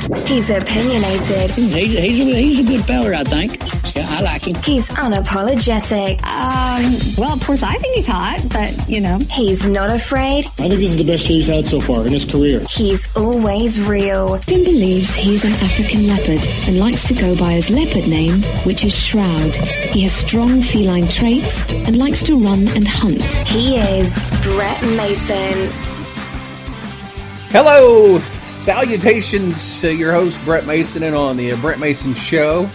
He's opinionated. He's a good feller, I think. Yeah, I like him. He's unapologetic. Well, of course, I think he's hot, but, you know. He's not afraid. I think this is the best year he's had so far in his career. He's always real. Finn believes he's an African leopard and likes to go by his leopard name, which is Shroud. He has strong feline traits and likes to run and hunt. He is Brett Mason. Hello, salutations, your host Brett Mason, and on the Brett Mason Show.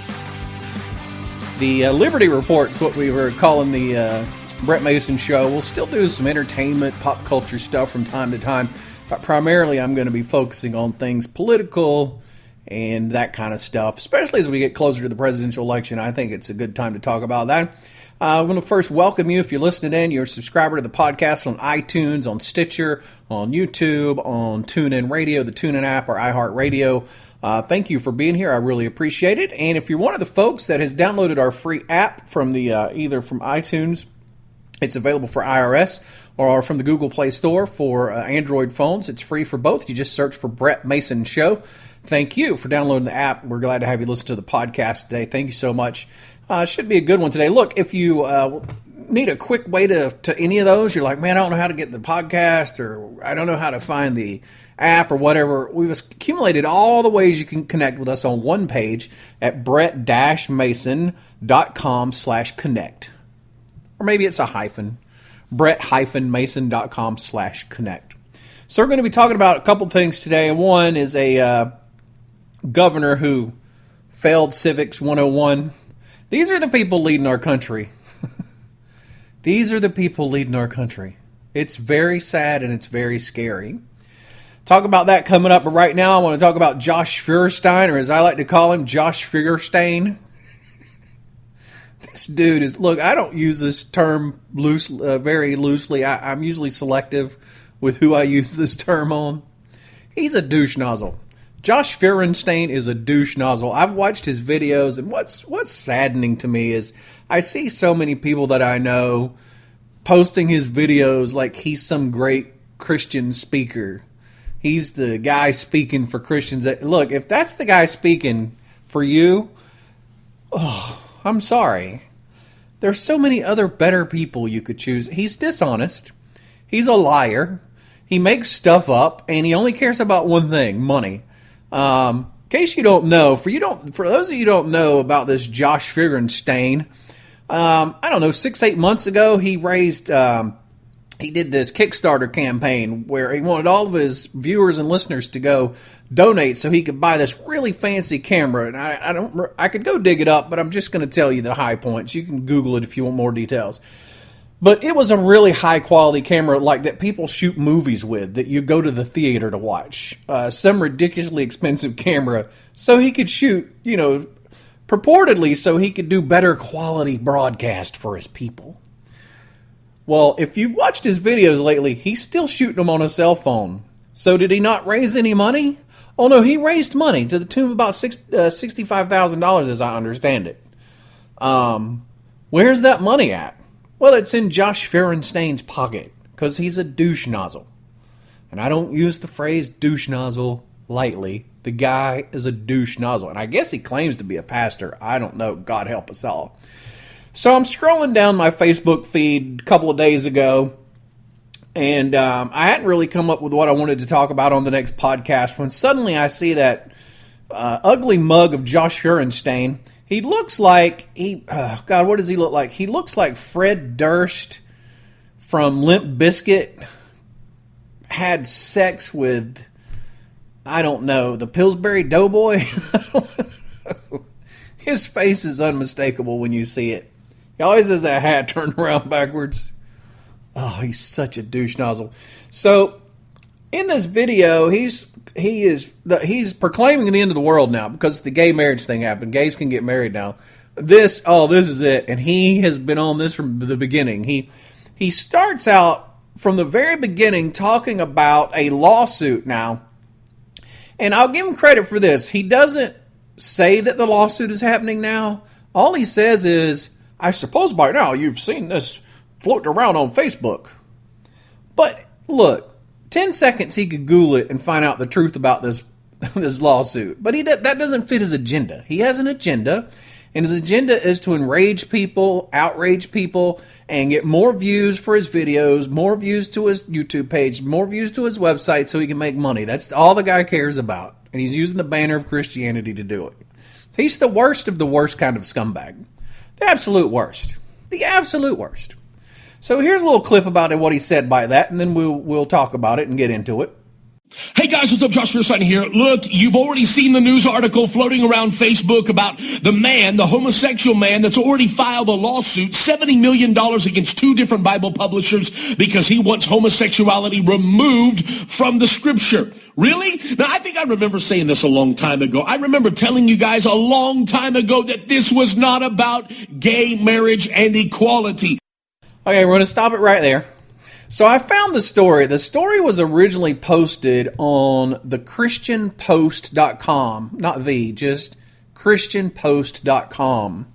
The Liberty Report's what we were calling the Brett Mason Show. We'll still do some entertainment, pop culture stuff from time to time, but primarily I'm going to be focusing on things political and that kind of stuff, especially as we get closer to the presidential election. I think it's a good time to talk about that. I want to first welcome you, if you're listening in, you're a subscriber to the podcast on iTunes, on Stitcher, on YouTube, on TuneIn Radio, the TuneIn app, or iHeartRadio. Thank you for being here. I really appreciate it. And if you're one of the folks that has downloaded our free app from the either from iTunes, it's available for iOS, or from the Google Play Store for Android phones. It's free for both. You just search for Brett Mason Show. Thank you for downloading the app. We're glad to have you listen to the podcast today. Thank you so much. Should be a good one today. Look, if you need a quick way to any of those, you're like, man, I don't know how to get the podcast, or I don't know how to find the app or whatever, we've accumulated all the ways you can connect with us on one page at brett-mason.com/connect. Or maybe it's a hyphen, brett-mason.com/connect. So we're going to be talking about a couple things today. One is a governor who failed Civics 101. These are the people leading our country. These are the people leading our country. It's very sad and it's very scary. Talk about that coming up, but right now I want to talk about Josh Feuerstein, or as I like to call him, Josh Feuerstein. This dude is, look, I don't use this term very loosely. I'm usually selective with who I use this term on. He's a douche nozzle. Josh Feuerstein is a douche nozzle. I've watched his videos, and what's saddening to me is I see so many people that I know posting his videos like he's some great Christian speaker. He's the guy speaking for Christians. Look, if that's the guy speaking for you, I'm sorry. There's so many other better people you could choose. He's dishonest. He's a liar. He makes stuff up, and he only cares about one thing: money. In case you don't know, for those of you who don't know about this Josh Feuerstein, I don't know, 6-8 months ago, he raised, he did this Kickstarter campaign where he wanted all of his viewers and listeners to go donate so he could buy this really fancy camera. And I could go dig it up, but I'm just going to tell you the high points. You can Google it if you want more details. But it was a really high-quality camera like that people shoot movies with, that you go to the theater to watch. Some ridiculously expensive camera so he could shoot, purportedly so he could do better quality broadcast for his people. Well, if you've watched his videos lately, he's still shooting them on a cell phone. So did he not raise any money? Oh, no, he raised money to the tune of about $65,000, as I understand it. Where's that money at? Well, it's in Josh Feuerstein's pocket, because he's a douche nozzle. And I don't use the phrase douche nozzle lightly. The guy is a douche nozzle. And I guess he claims to be a pastor. I don't know. God help us all. So I'm scrolling down my Facebook feed a couple of days ago, and I hadn't really come up with what I wanted to talk about on the next podcast when suddenly I see that ugly mug of Josh Feuerstein. He looks like, God, what does he look like? He looks like Fred Durst from Limp Bizkit had sex with, I don't know, the Pillsbury Doughboy? His face is unmistakable when you see it. He always has that hat turned around backwards. Oh, he's such a douche nozzle. So, in this video, he's proclaiming the end of the world now because the gay marriage thing happened. Gays can get married now. This is it. And he has been on this from the beginning. He starts out from the very beginning talking about a lawsuit now. And I'll give him credit for this. He doesn't say that the lawsuit is happening now. All he says is, I suppose by now you've seen this floating around on Facebook. But look, 10 seconds he could Google it and find out the truth about this this lawsuit. But that doesn't fit his agenda. He has an agenda, and his agenda is to enrage people, outrage people, and get more views for his videos, more views to his YouTube page, more views to his website so he can make money. That's all the guy cares about. And he's using the banner of Christianity to do it. He's the worst of the worst kind of scumbag. The absolute worst. The absolute worst. So here's a little clip about what he said by that, and then we'll talk about it and get into it. Hey guys, what's up? Josh Feuerstein here. Look, you've already seen the news article floating around Facebook about the homosexual man that's already filed a lawsuit, $70 million against 2 different Bible publishers because he wants homosexuality removed from the scripture. Really? Now, I think I remember saying this a long time ago. I remember telling you guys a long time ago that this was not about gay marriage and equality. Okay, we're going to stop it right there. So I found the story. The story was originally posted on the ChristianPost.com. Not just ChristianPost.com.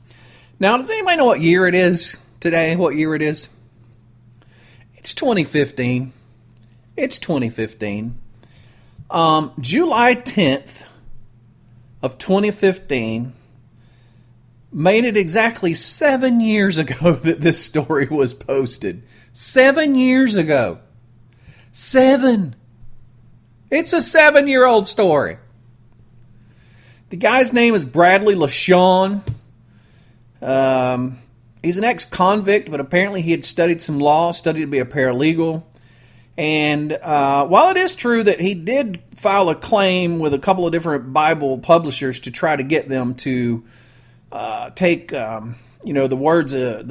Now, does anybody know what year it is today? What year it is? It's 2015. It's 2015. July 10th of 2015 made it exactly 7 years ago that this story was posted. 7 years ago. 7. It's a 7-year-old story. The guy's name is Bradley LaShawn. He's an ex-convict, but apparently he had studied some law, studied to be a paralegal. And while it is true that he did file a claim with a couple of different Bible publishers to try to get them to take the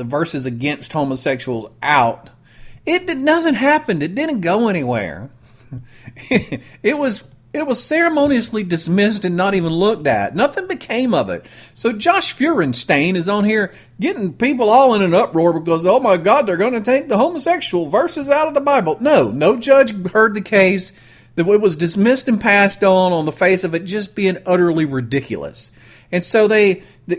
verses against homosexuals out, nothing happened. It didn't go anywhere. It was ceremoniously dismissed and not even looked at. Nothing became of it. So Josh Feuerstein is on here getting people all in an uproar because, oh my God, they're going to take the homosexual verses out of the Bible. No judge heard the case. It was dismissed and passed on the face of it just being utterly ridiculous. And so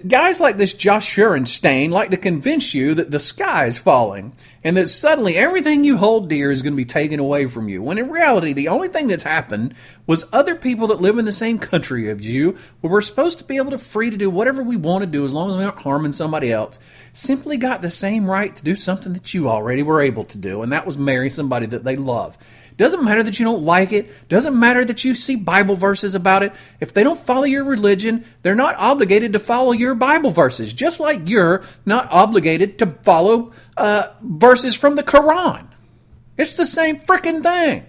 guys like this Josh Feuerstein like to convince you that the sky is falling and that suddenly everything you hold dear is going to be taken away from you. When in reality, the only thing that's happened was other people that live in the same country as you, where we're supposed to be able to free to do whatever we want to do as long as we aren't harming somebody else, simply got the same right to do something that you already were able to do, and that was marry somebody that they love. Doesn't matter that you don't like it. Doesn't matter that you see Bible verses about it. If they don't follow your religion, they're not obligated to follow your Bible verses. Just like you're not obligated to follow verses from the Quran. It's the same freaking thing.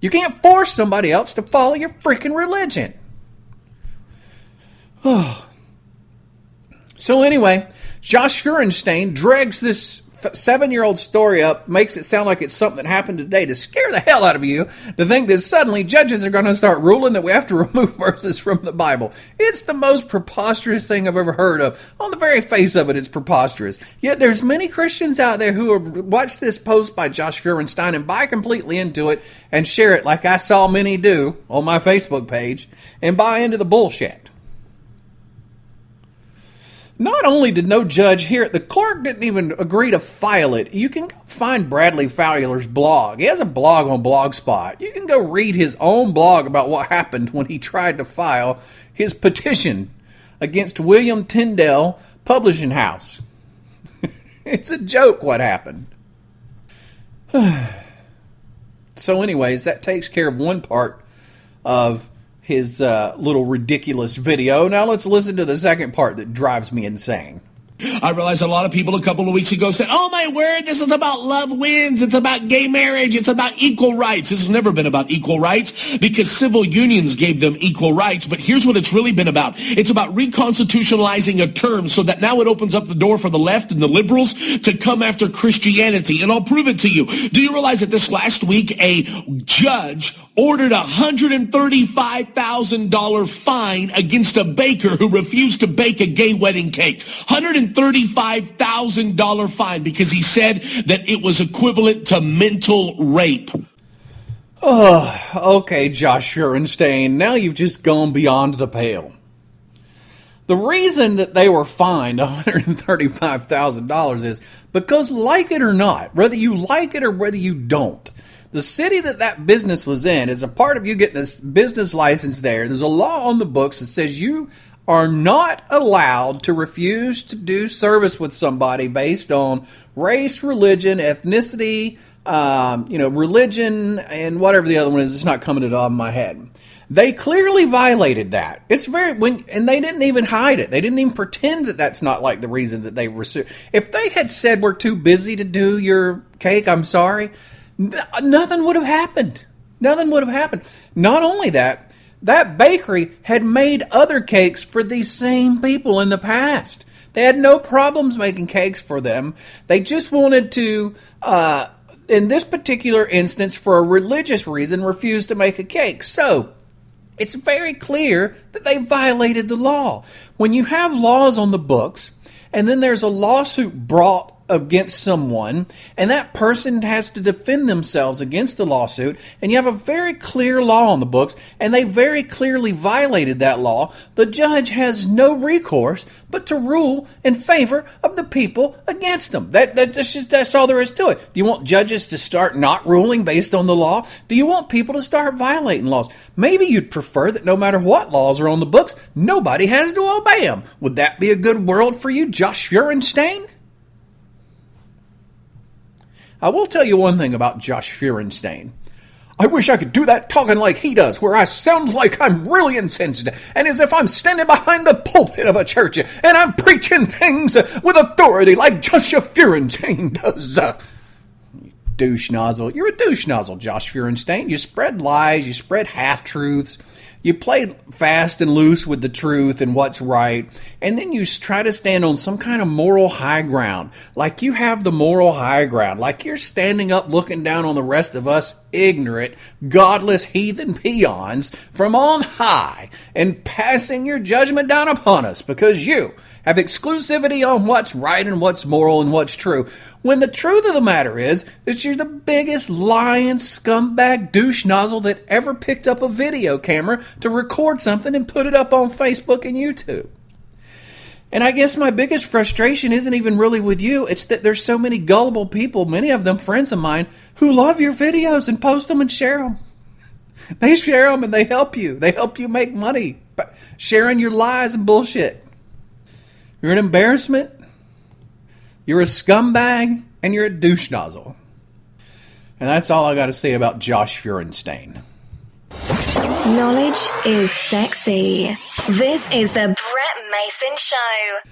You can't force somebody else to follow your freaking religion. So anyway, Josh Feuerstein drags this 7-year-old story up, makes it sound like it's something that happened today to scare the hell out of you, to think that suddenly judges are going to start ruling that we have to remove verses from the Bible. It's the most preposterous thing I've ever heard of. On the very face of it, it's preposterous. Yet there's many Christians out there who have watched this post by Josh Feuerstein and buy completely into it and share it like I saw many do on my Facebook page and buy into the bullshit. Not only did no judge hear it, the clerk didn't even agree to file it. You can go find Bradley Fowler's blog. He has a blog on Blogspot. You can go read his own blog about what happened when he tried to file his petition against William Tyndale Publishing House. It's a joke what happened. So anyways, that takes care of one part of his little ridiculous video. Now let's listen to the second part that drives me insane. I realized a lot of people a couple of weeks ago said, oh my word, this is about love wins. It's about gay marriage. It's about equal rights. This has never been about equal rights because civil unions gave them equal rights. But here's what it's really been about. It's about reconstitutionalizing a term so that now it opens up the door for the left and the liberals to come after Christianity. And I'll prove it to you. Do you realize that this last week a judge ordered a $135,000 fine against a baker who refused to bake a gay wedding cake? $135,000 fine because he said that it was equivalent to mental rape. Oh, okay, Josh Feuerstein, now you've just gone beyond the pale. The reason that they were fined $135,000 is because, like it or not, whether you like it or whether you don't, The city that business was in, as a part of you getting a business license there's a law on the books that says you are not allowed to refuse to do service with somebody based on race, religion, ethnicity, religion, and whatever the other one is. It's not coming to the top of my head. They clearly violated that. And they didn't even hide it. They didn't even pretend that that's not like the reason that they were sued. If they had said, we're too busy to do your cake, I'm sorry, nothing would have happened. Nothing would have happened. Not only that, that bakery had made other cakes for these same people in the past. They had no problems making cakes for them. They just wanted to, in this particular instance, for a religious reason, refuse to make a cake. So, it's very clear that they violated the law. When you have laws on the books, and then there's a lawsuit brought against someone, and that person has to defend themselves against the lawsuit, and you have a very clear law on the books, and they very clearly violated that law, the judge has no recourse but to rule in favor of the people against them. That's all there is to it. Do you want judges to start not ruling based on the law? Do you want people to start violating laws? Maybe you'd prefer that no matter what laws are on the books, nobody has to obey them. Would that be a good world for you, Josh Feuerstein? I will tell you one thing about Josh Feuerstein. I wish I could do that talking like he does, where I sound like I'm really insensitive, and as if I'm standing behind the pulpit of a church, and I'm preaching things with authority like Josh Feuerstein does. You douche nozzle. You're a douche nozzle, Josh Feuerstein. You spread lies, you spread half-truths, you play fast and loose with the truth and what's right, and then you try to stand on some kind of moral high ground, like you have the moral high ground, like you're standing up looking down on the rest of us ignorant, godless heathen peons from on high and passing your judgment down upon us because you have exclusivity on what's right and what's moral and what's true, when the truth of the matter is that you're the biggest lying scumbag douche nozzle that ever picked up a video camera to record something and put it up on Facebook and YouTube. And I guess my biggest frustration isn't even really with you. It's that there's so many gullible people, many of them friends of mine, who love your videos and post them and share them. They share them and they help you. They help you make money by sharing your lies and bullshit. You're an embarrassment, you're a scumbag, and you're a douche nozzle. And that's all I got to say about Josh Feuerstein. Knowledge is sexy. This is the Brett Mason Show.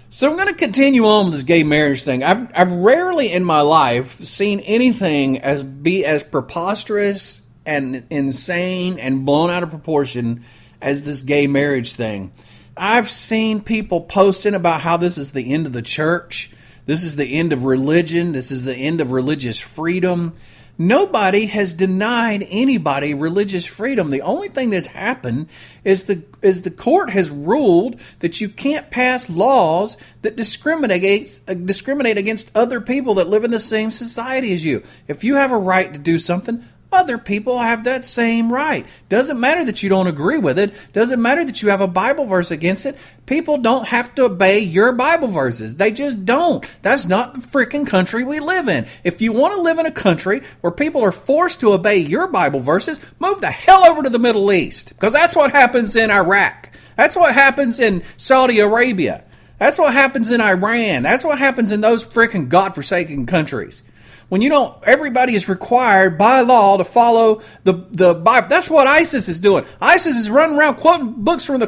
So I'm going to continue on with this gay marriage thing. I've rarely in my life seen anything be as preposterous and insane and blown out of proportion as this gay marriage thing. I've seen people posting about how this is the end of the church. This is the end of religion. This is the end of religious freedom. Nobody has denied anybody religious freedom. The only thing that's happened is the court has ruled that you can't pass laws that discriminate against other people that live in the same society as you. If you have a right to do something, other people have that same right. Doesn't matter that you don't agree with it. Doesn't matter that you have a Bible verse against it. People don't have to obey your Bible verses. They just don't. That's not the freaking country we live in. If you want to live in a country where people are forced to obey your Bible verses, move the hell over to the Middle East. Because that's what happens in Iraq. That's what happens in Saudi Arabia. That's what happens in Iran. That's what happens in those freaking godforsaken countries. When everybody is required by law to follow the Bible. That's what ISIS is doing. ISIS is running around quoting verses from the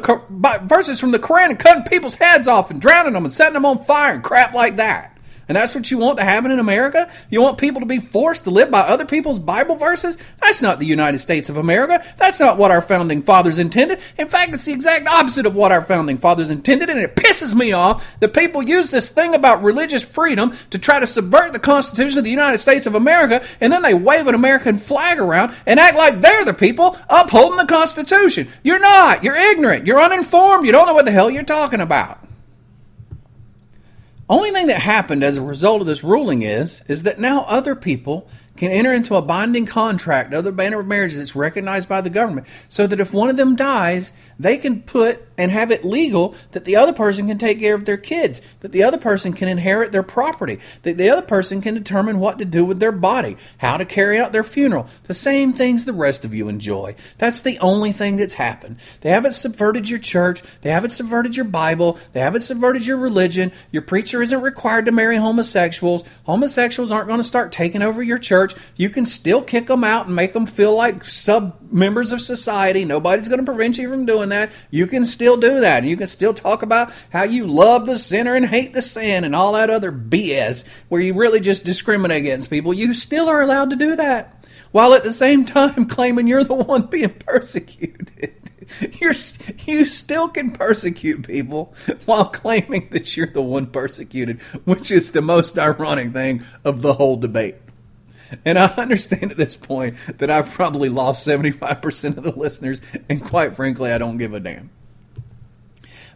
Quran and cutting people's heads off and drowning them and setting them on fire and crap like that. And that's what you want to happen in America? You want people to be forced to live by other people's Bible verses? That's not the United States of America. That's not what our founding fathers intended. In fact, it's the exact opposite of what our founding fathers intended, and it pisses me off that people use this thing about religious freedom to try to subvert the Constitution of the United States of America, and then they wave an American flag around and act like they're the people upholding the Constitution. You're not. You're ignorant. You're uninformed. You don't know what the hell you're talking about. Only thing that happened as a result of this ruling is that now other people can enter into a binding contract, other banner of marriage that's recognized by the government, so that if one of them dies, they can put and have it legal that the other person can take care of their kids, that the other person can inherit their property, that the other person can determine what to do with their body, how to carry out their funeral, the same things the rest of you enjoy. That's the only thing that's happened. They haven't subverted your church. They haven't subverted your Bible. They haven't subverted your religion. Your preacher isn't required to marry homosexuals. Homosexuals aren't going to start taking over your church. You can still kick them out and make them feel like sub-members of society. Nobody's going to prevent you from doing that. You can still do that. And you can still talk about how you love the sinner and hate the sin and all that other BS where you really just discriminate against people. You still are allowed to do that, while at the same time claiming you're the one being persecuted. You still can persecute people while claiming that you're the one persecuted, which is the most ironic thing of the whole debate. And I understand at this point that I've probably lost 75% of the listeners, and quite frankly, I don't give a damn.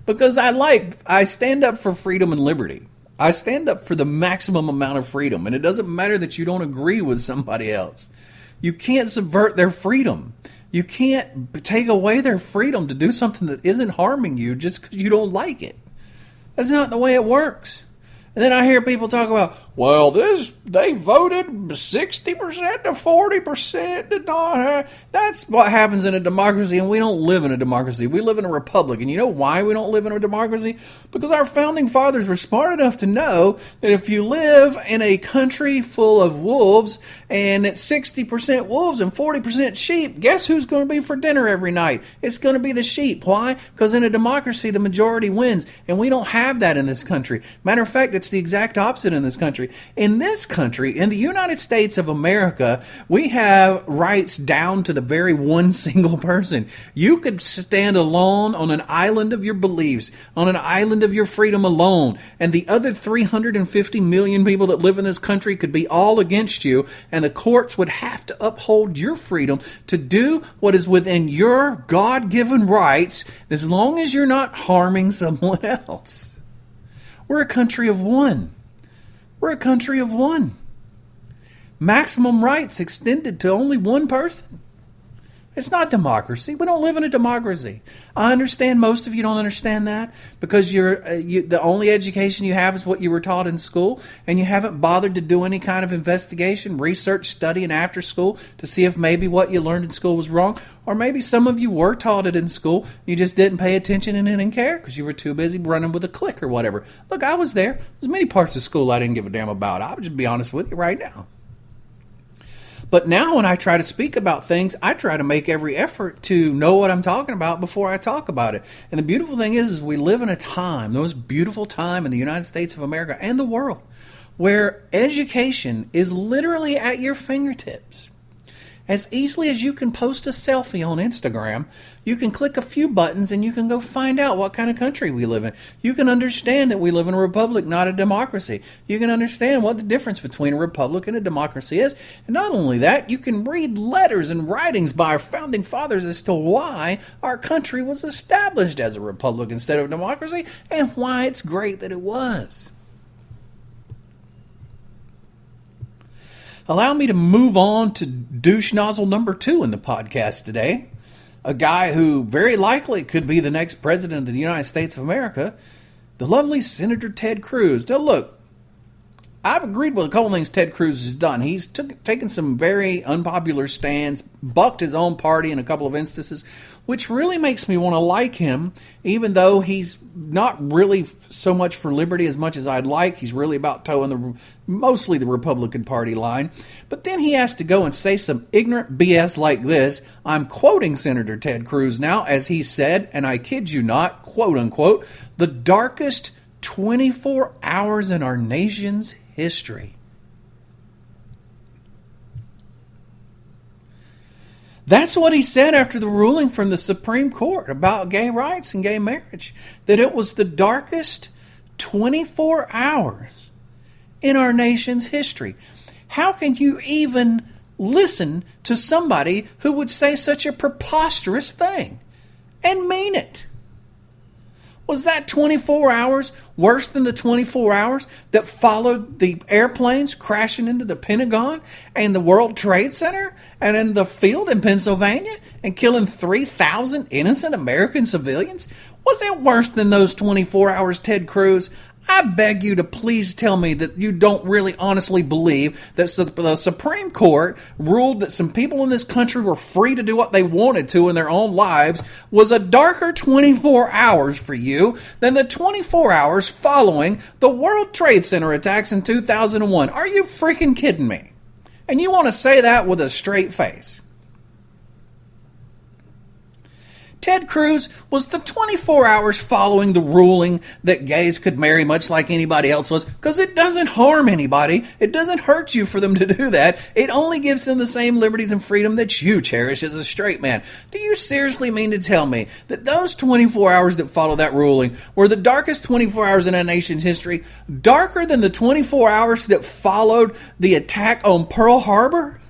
Because I stand up for freedom and liberty. I stand up for the maximum amount of freedom, and it doesn't matter that you don't agree with somebody else. You can't subvert their freedom. You can't take away their freedom to do something that isn't harming you just because you don't like it. That's not the way it works. And then I hear people talk about, well, they voted 60% to 40%. That's what happens in a democracy, and we don't live in a democracy. We live in a republic. And you know why we don't live in a democracy? Because our founding fathers were smart enough to know that if you live in a country full of wolves, and it's 60% wolves and 40% sheep, guess who's going to be for dinner every night? It's going to be the sheep. Why? Because in a democracy, the majority wins, and we don't have that in this country. Matter of fact, it's the exact opposite in this country. In this country, in the United States of America, we have rights down to the very one single person. You could stand alone on an island of your beliefs, on an island of your freedom alone, and the other 350 million people that live in this country could be all against you, and the courts would have to uphold your freedom to do what is within your God-given rights, as long as you're not harming someone else. We're a country of one. We're a country of one. Maximum rights extended to only one person. It's not democracy. We don't live in a democracy. I understand most of you don't understand that because the only education you have is what you were taught in school, and you haven't bothered to do any kind of investigation, research, study, and after school to see if maybe what you learned in school was wrong, or maybe some of you were taught it in school, you just didn't pay attention and didn't care because you were too busy running with a clique or whatever. Look, I was there. There's many parts of school I didn't give a damn about. I'll just be honest with you right now. But now when I try to speak about things, I try to make every effort to know what I'm talking about before I talk about it. And the beautiful thing is we live in a time, the most beautiful time in the United States of America and the world, where education is literally at your fingertips. As easily as you can post a selfie on Instagram, you can click a few buttons and you can go find out what kind of country we live in. You can understand that we live in a republic, not a democracy. You can understand what the difference between a republic and a democracy is. And not only that, you can read letters and writings by our founding fathers as to why our country was established as a republic instead of a democracy and why it's great that it was. Allow me to move on to douche nozzle number 2 in the podcast today. A guy who very likely could be the next president of the United States of America, the lovely Senator Ted Cruz. Now look, I've agreed with a couple things Ted Cruz has done. He's taken some very unpopular stands, bucked his own party in a couple of instances, which really makes me want to like him, even though he's not really so much for liberty as much as I'd like. He's really about towing mostly the Republican Party line. But then he has to go and say some ignorant BS like this. I'm quoting Senator Ted Cruz now, as he said, and I kid you not, quote unquote, the darkest 24 hours in our nation's history. That's what he said after the ruling from the Supreme Court about gay rights and gay marriage, that it was the darkest 24 hours in our nation's history. How can you even listen to somebody who would say such a preposterous thing and mean it? Was that 24 hours worse than the 24 hours that followed the airplanes crashing into the Pentagon and the World Trade Center and in the field in Pennsylvania and killing 3,000 innocent American civilians? Was it worse than those 24 hours, Ted Cruz? I beg you to please tell me that you don't really honestly believe that the Supreme Court ruled that some people in this country were free to do what they wanted to in their own lives was a darker 24 hours for you than the 24 hours following the World Trade Center attacks in 2001. Are you freaking kidding me? And you want to say that with a straight face? Ted Cruz, was the 24 hours following the ruling that gays could marry much like anybody else was, because it doesn't harm anybody. It doesn't hurt you for them to do that. It only gives them the same liberties and freedom that you cherish as a straight man. Do you seriously mean to tell me that those 24 hours that followed that ruling were the darkest 24 hours in our nation's history, darker than the 24 hours that followed the attack on Pearl Harbor?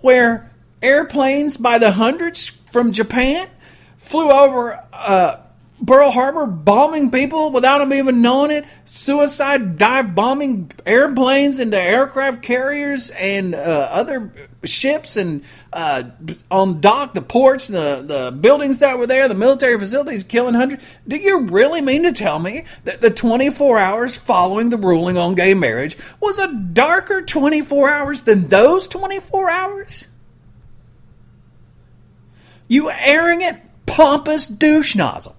Where airplanes by the hundreds from Japan flew over Pearl Harbor, bombing people without them even knowing it. Suicide dive bombing airplanes into aircraft carriers and other ships and on dock, the ports, the buildings that were there, the military facilities, killing hundreds. Do you really mean to tell me that the 24 hours following the ruling on gay marriage was a darker 24 hours than those 24 hours? You arrogant, pompous douche nozzle.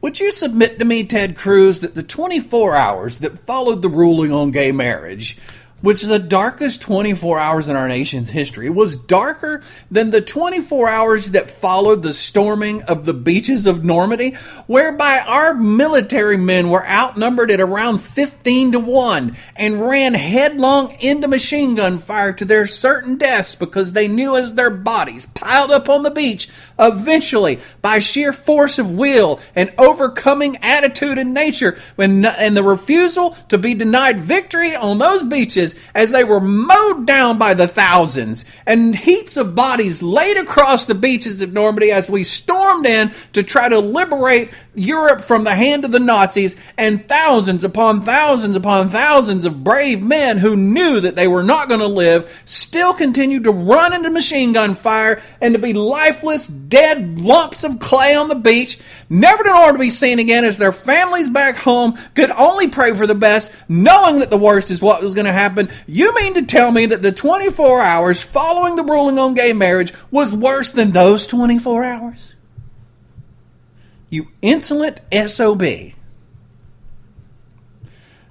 Would you submit to me, Ted Cruz, that the 24 hours that followed the ruling on gay marriage, which is the darkest 24 hours in our nation's history, was darker than the 24 hours that followed the storming of the beaches of Normandy, whereby our military men were outnumbered at around 15-1 and ran headlong into machine gun fire to their certain deaths because they knew as their bodies piled up on the beach, eventually, by sheer force of will and overcoming attitude and nature, and the refusal to be denied victory on those beaches, as they were mowed down by the thousands and heaps of bodies laid across the beaches of Normandy as we stormed in to try to liberate Europe from the hand of the Nazis, and thousands upon thousands upon thousands of brave men who knew that they were not going to live still continued to run into machine gun fire and to be lifeless, dead lumps of clay on the beach, never in order to be seen again, as their families back home could only pray for the best, knowing that the worst is what was going to happen. You mean to tell me that the 24 hours following the ruling on gay marriage was worse than those 24 hours? You insolent SOB.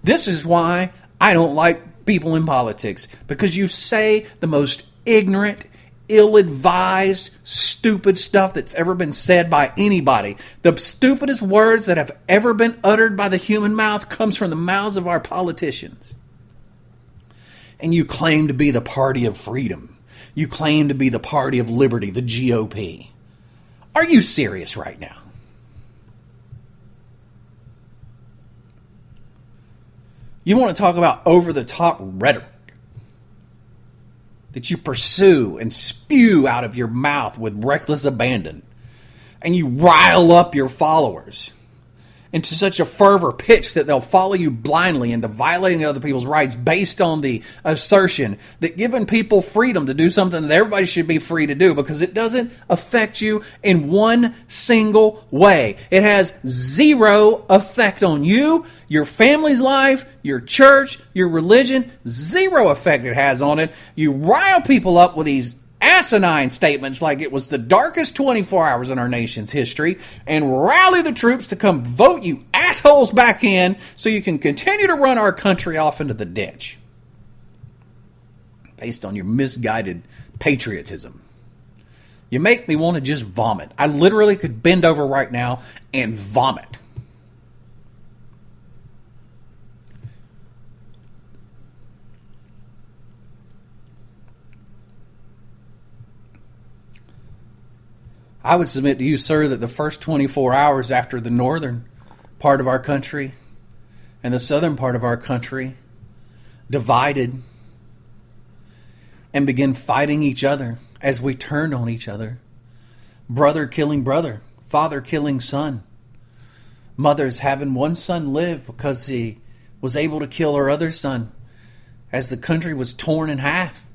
This is why I don't like people in politics, because you say the most ignorant, ill-advised, stupid stuff that's ever been said by anybody. The stupidest words that have ever been uttered by the human mouth comes from the mouths of our politicians. And you claim to be the party of freedom. You claim to be the party of liberty, the GOP. Are you serious right now? You want to talk about over-the-top rhetoric that you pursue and spew out of your mouth with reckless abandon, and you rile up your followers into such a fervor pitch that they'll follow you blindly into violating other people's rights based on the assertion that giving people freedom to do something that everybody should be free to do, because it doesn't affect you in one single way. It has zero effect on you, your family's life, your church, your religion. Zero effect it has on it. You rile people up with these asinine statements like it was the darkest 24 hours in our nation's history, and rally the troops to come vote you assholes back in so you can continue to run our country off into the ditch based on your misguided patriotism. You make me want to just vomit. I literally could bend over right now and vomit. I would submit to you, sir, that the first 24 hours after the northern part of our country and the southern part of our country divided, and begin fighting each other as we turned on each other. Brother killing brother, father killing son. Mothers having one son live because he was able to kill her other son as the country was torn in half.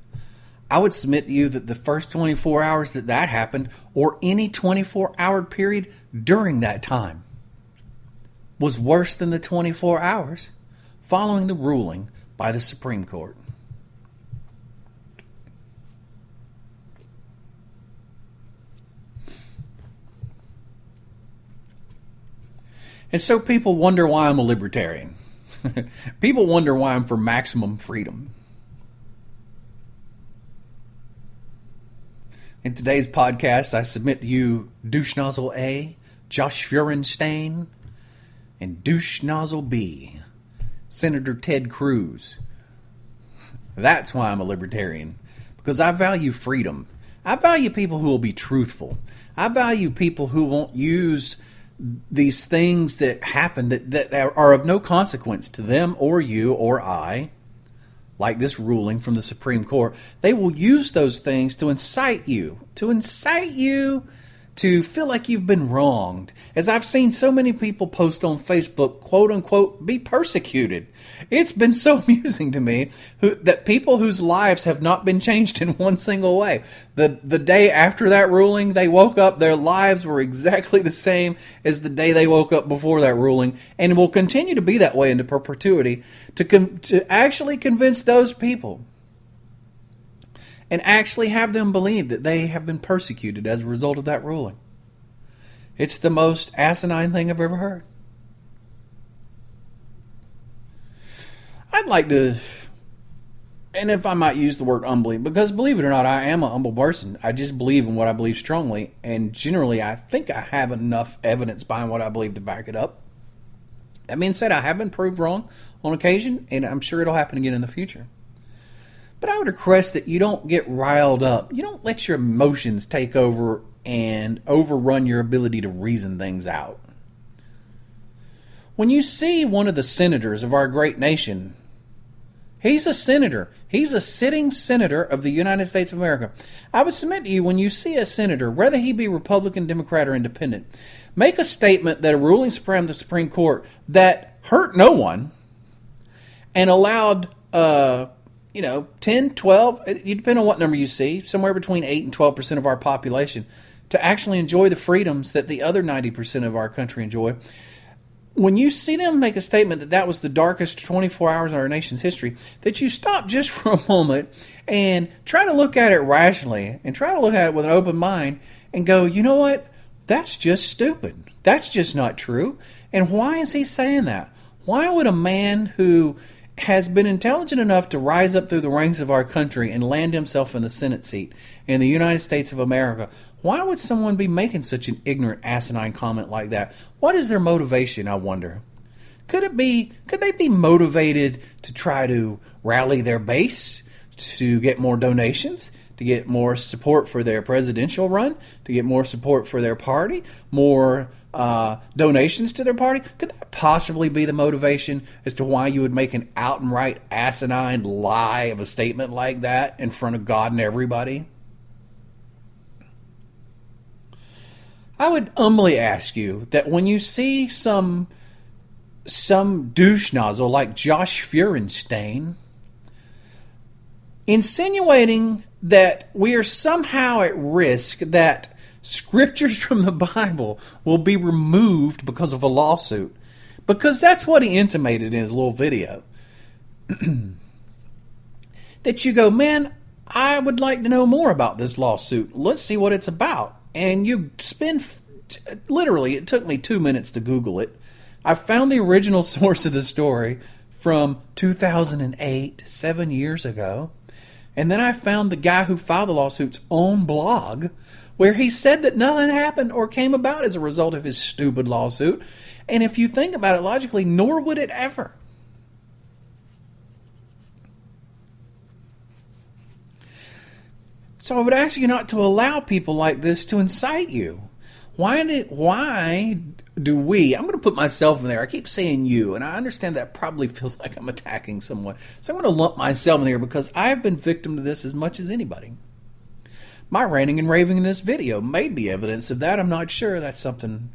I would submit to you that the first 24 hours that happened, or any 24-hour period during that time, was worse than the 24 hours following the ruling by the Supreme Court. And so people wonder why I'm a libertarian. People wonder why I'm for maximum freedom. In today's podcast, I submit to you Douche Nozzle A, Josh Feuerstein, and Douche Nozzle B, Senator Ted Cruz. That's why I'm a libertarian. Because I value freedom. I value people who will be truthful. I value people who won't use these things that happen that are of no consequence to them or you or I, like this ruling from the Supreme Court. They will use those things to incite you to feel like you've been wronged. As I've seen so many people post on Facebook, quote unquote, be persecuted. It's been so amusing to me that people whose lives have not been changed in one single way. The day after that ruling, they woke up, their lives were exactly the same as the day they woke up before that ruling, and will continue to be that way into perpetuity, to actually convince those people and actually have them believe that they have been persecuted as a result of that ruling. It's the most asinine thing I've ever heard. I'd like to, and if I might use the word humbly, because believe it or not, I am a humble person. I just believe in what I believe strongly, and generally I think I have enough evidence behind what I believe to back it up. That being said, I have been proved wrong on occasion, and I'm sure it'll happen again in the future. But I would request that you don't get riled up. You don't let your emotions take over and overrun your ability to reason things out. When you see one of the senators of our great nation, he's a senator. He's a sitting senator of the United States of America. I would submit to you, when you see a senator, whether he be Republican, Democrat, or Independent, make a statement that a ruling from the Supreme Court that hurt no one and allowed 10, 12, it depends on what number you see, somewhere between 8 and 12% of our population, to actually enjoy the freedoms that the other 90% of our country enjoy. When you see them make a statement that that was the darkest 24 hours in our nation's history, that you stop just for a moment and try to look at it rationally and try to look at it with an open mind and go, you know what? That's just stupid. That's just not true. And why is he saying that? Why would a man who has been intelligent enough to rise up through the ranks of our country and land himself in the Senate seat in the United States of America, why would someone be making such an ignorant, asinine comment like that? What is their motivation, I wonder? Could they be motivated to try to rally their base, to get more donations, to get more support for their presidential run, to get more support for their party, more donations to their party? Could that possibly be the motivation as to why you would make an outright asinine lie of a statement like that in front of God and everybody? I would humbly ask you that when you see some douche nozzle like Josh Feuerstein insinuating that we are somehow at risk that scriptures from the Bible will be removed because of a lawsuit. Because that's what he intimated in his little video. That you go, man, I would like to know more about this lawsuit. Let's see what it's about. And you spend, literally, it took me 2 minutes to Google it. I found the original source of the story from 2008, 7 years ago. And then I found the guy who filed the lawsuit's own blog, where he said that nothing happened or came about as a result of his stupid lawsuit. And if you think about it logically, nor would it ever. So I would ask you not to allow people like this to incite you. Why do we, I'm going to put myself in there. I keep saying you, and I understand that probably feels like I'm attacking someone. So I'm going to lump myself in there because I've been victim to this as much as anybody. My ranting and raving in this video may be evidence of that. I'm not sure. That's something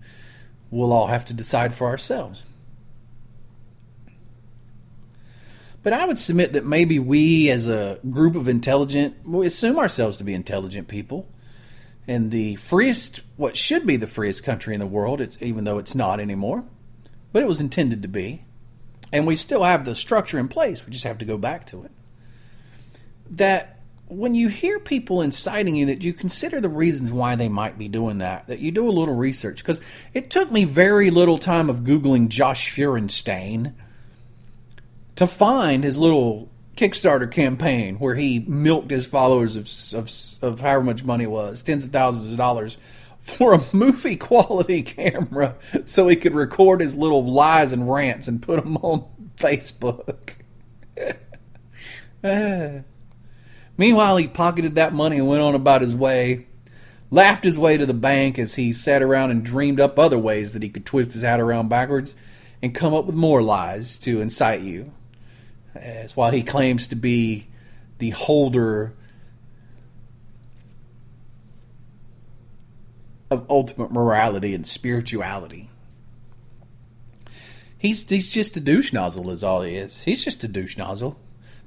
we'll all have to decide for ourselves. But I would submit that maybe we as a group of we assume ourselves to be intelligent people. And the freest, what should be the freest country in the world, even though it's not anymore. But it was intended to be. And we still have the structure in place. We just have to go back to it. That when you hear people inciting you, that you consider the reasons why they might be doing that you do a little research. Because it took me very little time of Googling Josh Feuerstein to find his little Kickstarter campaign where he milked his followers of however much money it was, tens of thousands of dollars, for a movie quality camera so he could record his little lies and rants and put them on Facebook. Meanwhile, he pocketed that money and went on about his way, laughed his way to the bank as he sat around and dreamed up other ways that he could twist his hat around backwards and come up with more lies to incite you. As while he claims to be the holder of ultimate morality and spirituality. He's just a douche nozzle is all he is. He's just a douche nozzle.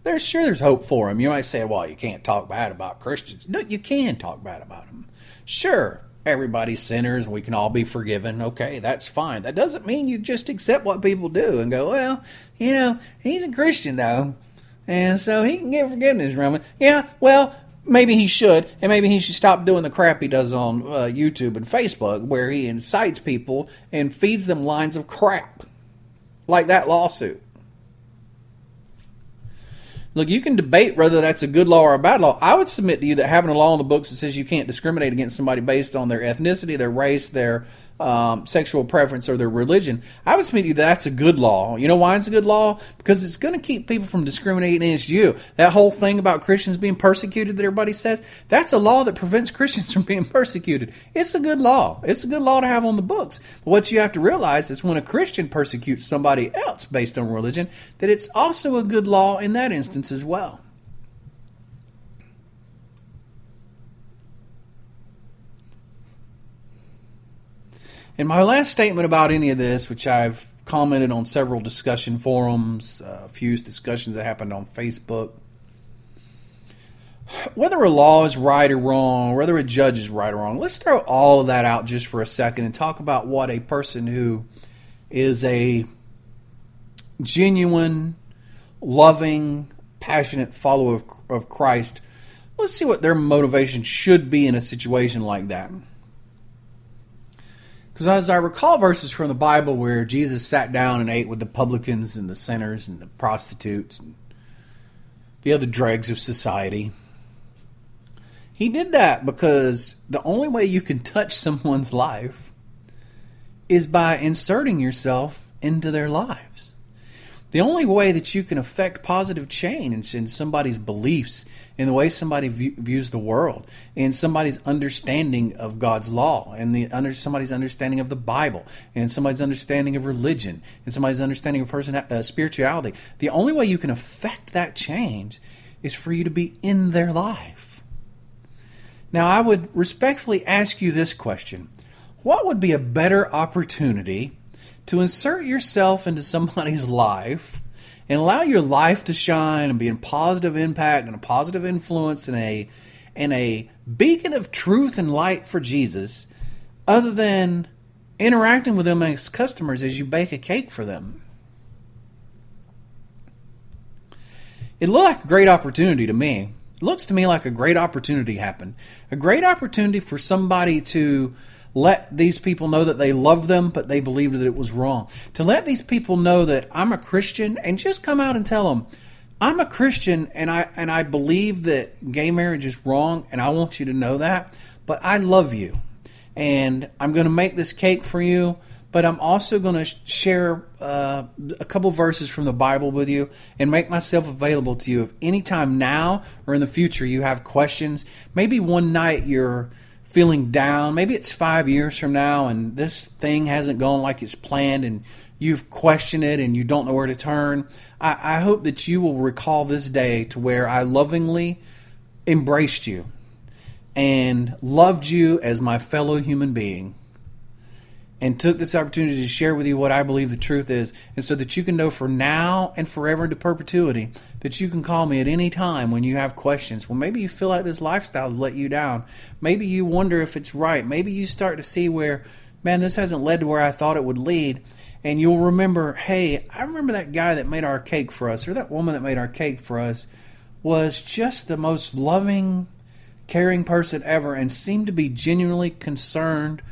There's hope for him. You might say, well, you can't talk bad about Christians. No, you can talk bad about them. Sure, everybody's sinners and we can all be forgiven. Okay, that's fine. That doesn't mean you just accept what people do and go, well, he's a Christian though, and so he can get forgiveness from it. Yeah, well, maybe he should, and maybe he should stop doing the crap he does on YouTube and Facebook where he incites people and feeds them lines of crap, like that lawsuit. Look, you can debate whether that's a good law or a bad law. I would submit to you that having a law in the books that says you can't discriminate against somebody based on their ethnicity, their race, their sexual preference, or their religion, I would submit to you that's a good law. You know why it's a good law? Because it's going to keep people from discriminating against you. That whole thing about Christians being persecuted that everybody says, that's a law that prevents Christians from being persecuted. It's a good law. It's a good law to have on the books. But what you have to realize is when a Christian persecutes somebody else based on religion, that it's also a good law in that instance as well. And my last statement about any of this, which I've commented on several discussion forums, a few discussions that happened on Facebook, whether a law is right or wrong, whether a judge is right or wrong, let's throw all of that out just for a second and talk about what a person who is a genuine, loving, passionate follower of Christ, let's see what their motivation should be in a situation like that. Because as I recall verses from the Bible where Jesus sat down and ate with the publicans and the sinners and the prostitutes and the other dregs of society, he did that because the only way you can touch someone's life is by inserting yourself into their lives. The only way that you can affect positive change in somebody's beliefs, in the way somebody views the world, in somebody's understanding of God's law, and somebody's understanding of the Bible, and somebody's understanding of religion, and somebody's understanding of spirituality. The only way you can affect that change is for you to be in their life. Now, I would respectfully ask you this question. What would be a better opportunity to insert yourself into somebody's life and allow your life to shine and be a positive impact and a positive influence and a beacon of truth and light for Jesus, other than interacting with them as customers as you bake a cake for them? It looked like a great opportunity to me. It looks to me like a great opportunity happened. A great opportunity for somebody to let these people know that they love them, but they believed that it was wrong. To let these people know that I'm a Christian, and just come out and tell them, I'm a Christian, and I believe that gay marriage is wrong, and I want you to know that, but I love you. And I'm going to make this cake for you, but I'm also going to share a couple verses from the Bible with you and make myself available to you if anytime now or in the future you have questions. Maybe one night you're feeling down. Maybe it's 5 years from now and this thing hasn't gone like it's planned and you've questioned it and you don't know where to turn. I hope that you will recall this day to where I lovingly embraced you and loved you as my fellow human being and took this opportunity to share with you what I believe the truth is, and so that you can know for now and forever into perpetuity that you can call me at any time when you have questions. Well, maybe you feel like this lifestyle has let you down. Maybe you wonder if it's right. Maybe you start to see where, man, this hasn't led to where I thought it would lead. And you'll remember, hey, I remember that guy that made our cake for us, or that woman that made our cake for us was just the most loving, caring person ever and seemed to be genuinely concerned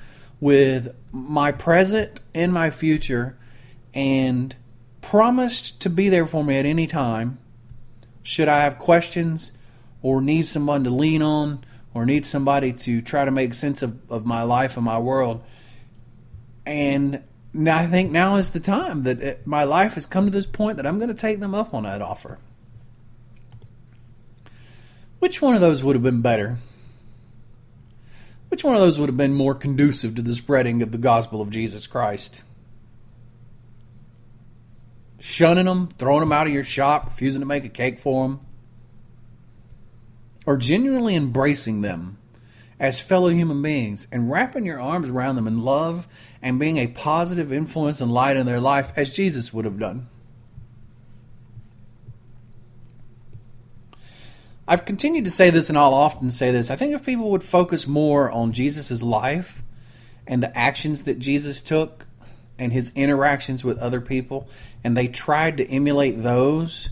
with my present and my future and promised to be there for me at any time should I have questions or need someone to lean on or need somebody to try to make sense of my life and my world. And now I think now is the time that my life has come to this point that I'm going to take them up on that offer. Which one of those would have been better? Which one of those would have been more conducive to the spreading of the gospel of Jesus Christ? Shunning them, throwing them out of your shop, refusing to make a cake for them? Or genuinely embracing them as fellow human beings and wrapping your arms around them in love and being a positive influence and light in their life as Jesus would have done? I've continued to say this, and I'll often say this. I think if people would focus more on Jesus' life and the actions that Jesus took and his interactions with other people, and they tried to emulate those,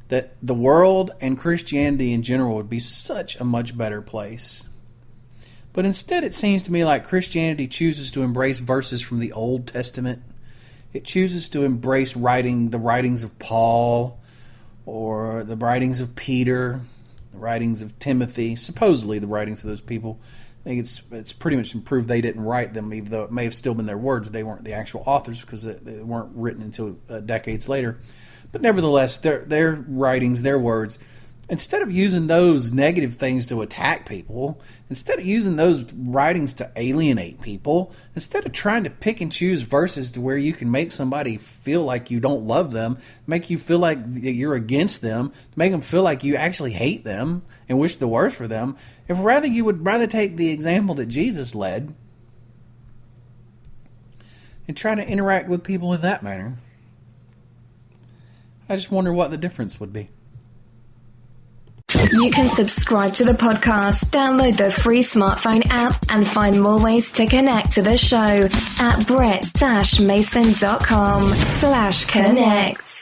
that the world and Christianity in general would be such a much better place. But instead, it seems to me like Christianity chooses to embrace verses from the Old Testament. It chooses to embrace the writings of Paul or the writings of Peter, the writings of Timothy, supposedly the writings of those people. I think it's pretty much been proved they didn't write them, even though it may have still been their words. They weren't the actual authors because they weren't written until decades later. But nevertheless, their writings, their words, instead of using those negative things to attack people, instead of using those writings to alienate people, instead of trying to pick and choose verses to where you can make somebody feel like you don't love them, make you feel like you're against them, make them feel like you actually hate them and wish the worst for them, you would rather take the example that Jesus led and try to interact with people in that manner. I just wonder what the difference would be. You can subscribe to the podcast, download the free smartphone app, and find more ways to connect to the show at brett-mason.com/connect.